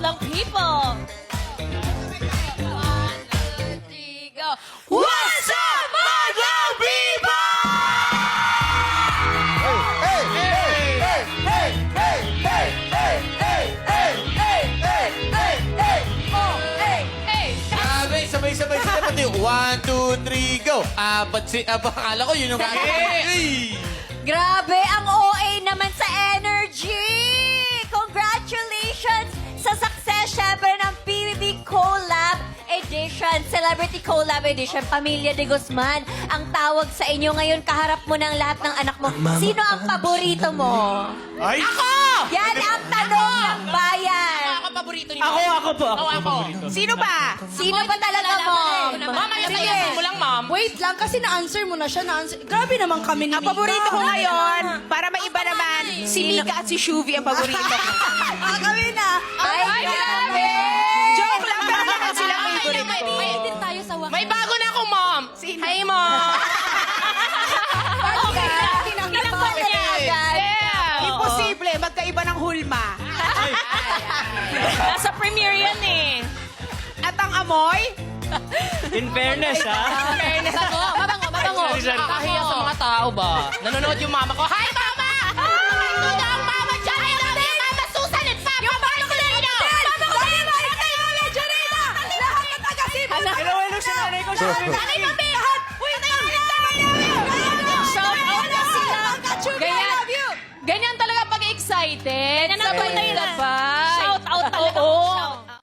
lang, people! 1, 2, 3, go! What's up, mga people? Hey! Hey! Hey! Hey! Hey! Hey! Hey! Hey! Hey! Hey! Hey! Hey! Hey! Oh, hey, hey! Sabi, sabay-sabay sila pati. 1, 2, 3, go. Akala ko yun yung kaya. Grabe, ang OA naman sa energy! Congratulations sa success, syempre, ng PBB Collab Edition, Celebrity Collab Edition, Pamilya de Guzman. Ang tawag sa inyo ngayon, kaharap mo ng lahat ng anak mo. Sino ang paborito mo? Ay! Ako! Yan ang tanong ng bayan. Ako paborito ni Ako po. Ako. Sino ba? Sino ba talaga mo? Ma'am, ayaw mo lang, ma'am. Wait lang, kasi na-answer mo na siya. Grabe naman kami ni Ang paborito ko ngayon, para maiba naman, si Mika at si Shuvi ang paborito ko. Kami na. Ay, grabe! Joke lang, pero lahat sila favorite ko. din tayo sa wakas. May bago na akong mom. Hi, mom. Okay. Tinanggal niya agad. Yeah. Imposible, magkaiba ng hulma. Nasa premiere yan eh. At ang amoy, In fairness, ha? Fairness. Mabango, mabango. Nakakahiya sa mga tao ba? Nanonood yung mama ko. Hi, mama! Hi, Duda, ang mama dyan! I love you, Mama Susan and Papa! Yung mama ko na ino! Mama ko na ino! Mama Janina! Lahat na taga-Cebu! Hello, sa nanay ko. Nanay, mami! Uy, Shout out na sila. Ganyan. Ganyan talaga pag excited.